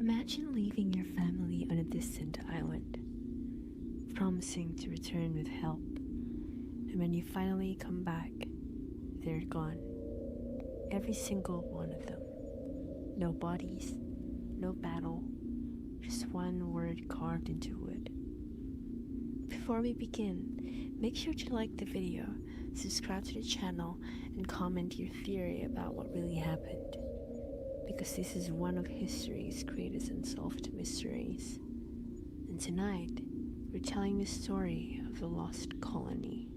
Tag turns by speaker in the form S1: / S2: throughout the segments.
S1: Imagine leaving your family on a distant island, promising to return with help, and when you finally come back, they're gone. Every single one of them. No bodies, no battle, just one word carved into wood. Before we begin, make sure to like the video, subscribe to the channel, and comment your theory about what really happened. Because this is one of history's greatest unsolved mysteries. And tonight, we're telling the story of the Lost Colony.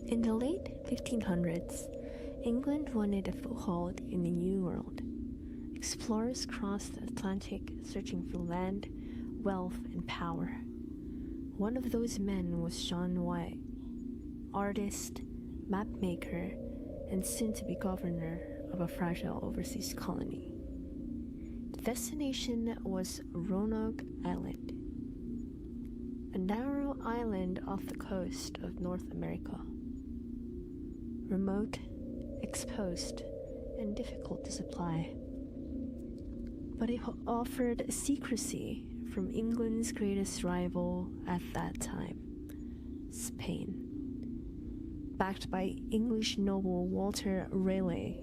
S1: In the late 1500s, England wanted a foothold in the New World. Explorers crossed the Atlantic searching for land, wealth, and power. One of those men was John White, artist, mapmaker, and soon-to-be governor of a fragile overseas colony. The destination was Roanoke Island, a narrow island off the coast of North America. Remote, exposed, and difficult to supply. But it offered secrecy from England's greatest rival at that time, Spain. Backed by English noble Walter Raleigh,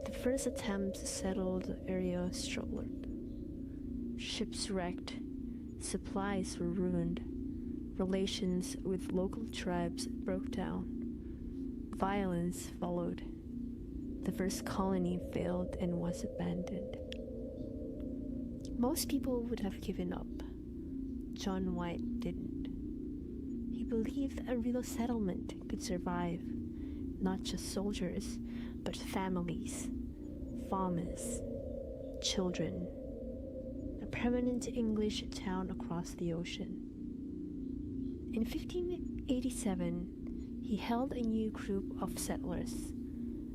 S1: the first attempt to settle the area struggled. Ships wrecked, supplies were ruined, relations with local tribes broke down. Violence followed. The first colony failed and was abandoned. Most people would have given up. John White didn't. He believed a real settlement could survive, not just soldiers, but families, farmers, children, a permanent English town across the ocean. In 1587, he held a new group of settlers,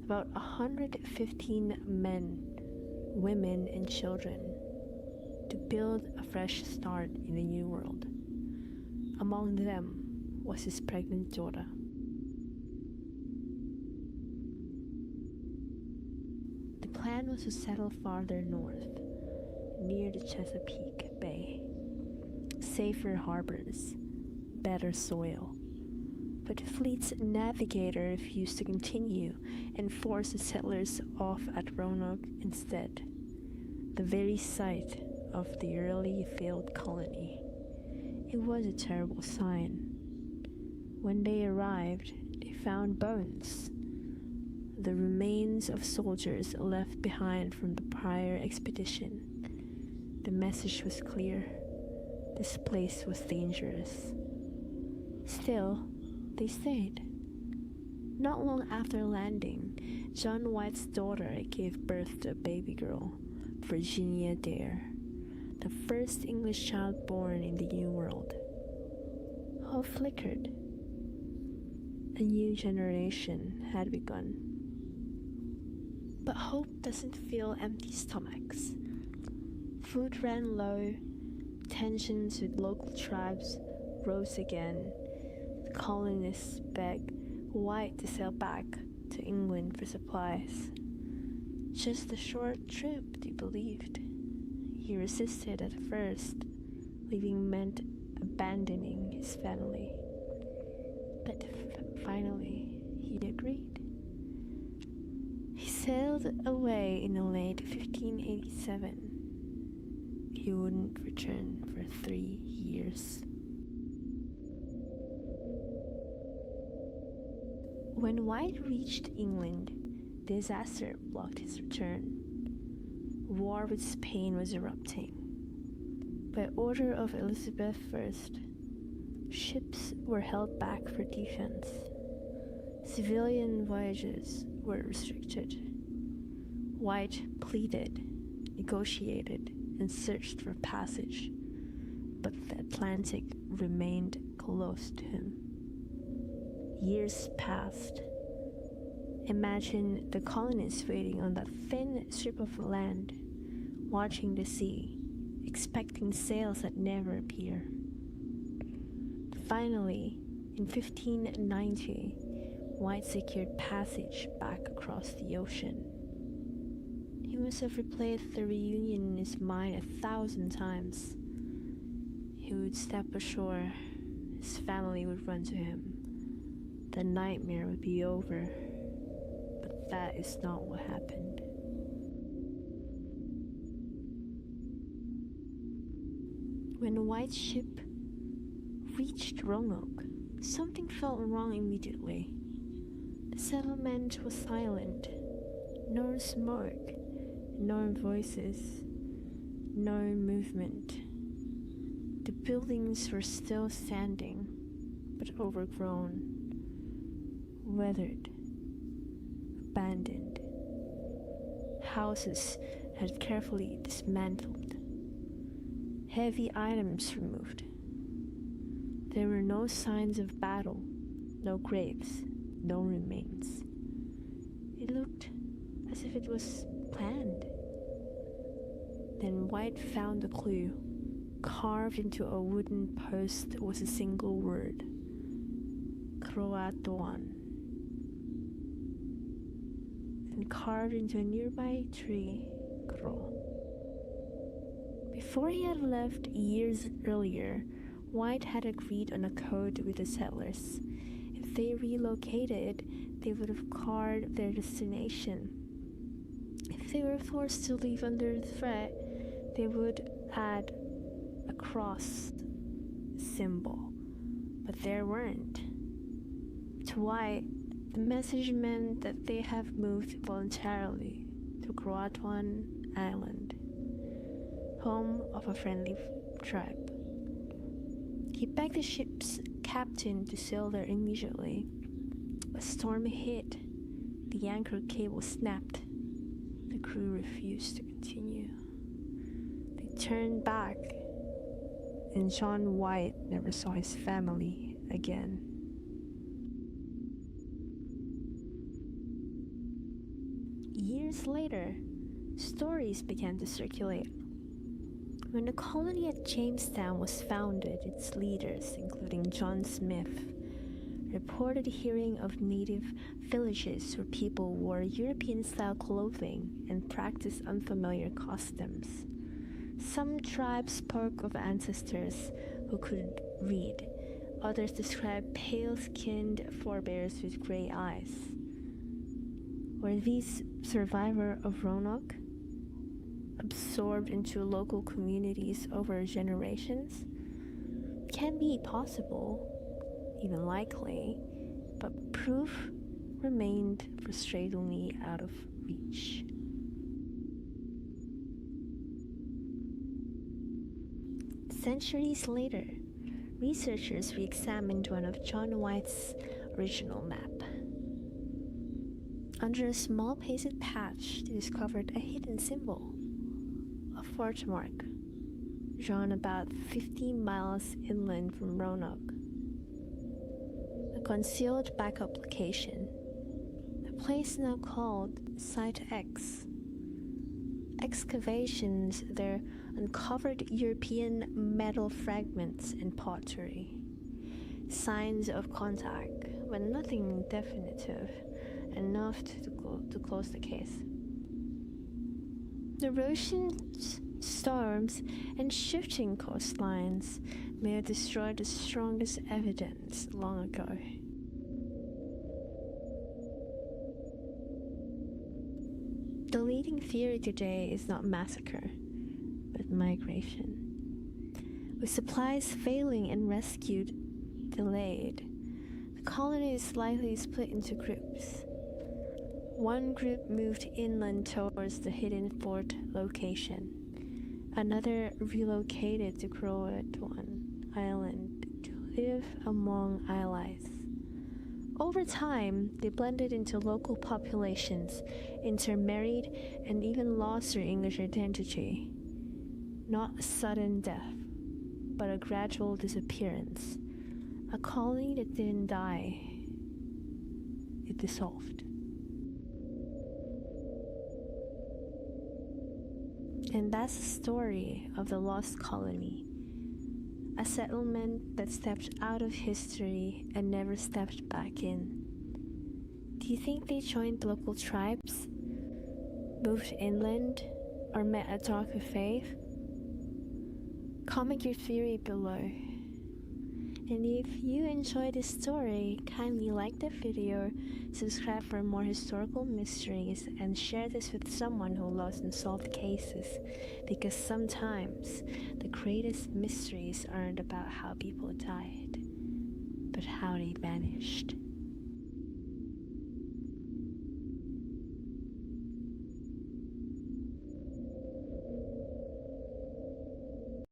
S1: about 115 men, women, and children, to build a fresh start in the New World. Among them was his pregnant daughter. The plan was to settle farther north, near the Chesapeake Bay. Safer harbors, better soil. But the fleet's navigator refused to continue and forced the settlers off at Roanoke instead, the very site of the early failed colony. It was a terrible sign. When they arrived, they found bones, the remains of soldiers left behind from the prior expedition. The message was clear. This place was dangerous. Still, they stayed. Not long after landing, John White's daughter gave birth to a baby girl, Virginia Dare, the first English child born in the New World. Hope flickered. A new generation had begun. But hope doesn't fill empty stomachs. Food ran low, tensions with local tribes rose again. The colonists begged White to sail back to England for supplies. Just a short trip, they believed. He resisted at first. Leaving meant abandoning his family. But finally, he agreed. He sailed away in the late 1587. He wouldn't return for 3 years. When White reached England, disaster blocked his return. War with Spain was erupting. By order of Elizabeth I, ships were held back for defense. Civilian voyages were restricted. White pleaded, negotiated, and searched for passage, but the Atlantic remained closed to him. Years passed. Imagine the colonists waiting on that thin strip of land, watching the sea, expecting sails that never appear. Finally, in 1590, White secured passage back across the ocean. He must have replayed the reunion in his mind 1,000 times. He would step ashore, his family would run to him. The nightmare would be over, but that is not what happened. When White's ship reached Roanoke, something felt wrong immediately. The settlement was silent. No smoke, no voices, no movement. The buildings were still standing, but overgrown, weathered, abandoned. Houses had carefully dismantled. Heavy items removed. There were no signs of battle, no graves, no remains. It looked as if it was planned. Then White found a clue. Carved into a wooden post was a single word: Croatoan. And carved into a nearby tree, Cro. Before he had left years earlier, White had agreed on a code with the settlers. If they relocated, they would have carved their destination. If they were forced to leave under threat, they would add a cross symbol. But there weren't. To White, the message meant that they have moved voluntarily to Croatoan Island, home of a friendly tribe. He begged the ship's captain to sail there immediately. A storm hit. The anchor cable snapped. The crew refused to continue. They turned back, and John White never saw his family again. Years later, stories began to circulate. When the colony at Jamestown was founded, its leaders, including John Smith, reported hearing of native villages where people wore European-style clothing and practiced unfamiliar customs. Some tribes spoke of ancestors who could read. Others described pale-skinned forebears with gray eyes. Were these survivors of Roanoke, absorbed into local communities over generations? Can be possible, even likely, but proof remained frustratingly out of reach. Centuries later, researchers re-examined one of John White's original map. Under a small pasted patch, they discovered a hidden symbol, a fort mark, drawn about 50 miles inland from Roanoke. A concealed backup location, the place now called Site X. Excavations there uncovered European metal fragments and pottery, signs of contact, but nothing definitive enough to close the case. The erosions, storms, and shifting coastlines may have destroyed the strongest evidence long ago. The leading theory today is not massacre, but migration. With supplies failing and rescue delayed, the colony is likely split into groups. One group moved inland towards the hidden fort location. Another relocated to Croatoan Island to live among allies. Over time, they blended into local populations, intermarried, and even lost their English identity. Not a sudden death, but a gradual disappearance. A colony that didn't die, it dissolved. And that's the story of the Lost Colony, a settlement that stepped out of history and never stepped back in. Do you think they joined local tribes, moved inland, or met a darker faith? Comment your theory below. And if you enjoyed this story, kindly like the video, subscribe for more historical mysteries, and share this with someone who loves unsolved cases, because sometimes the greatest mysteries aren't about how people died, but how they vanished.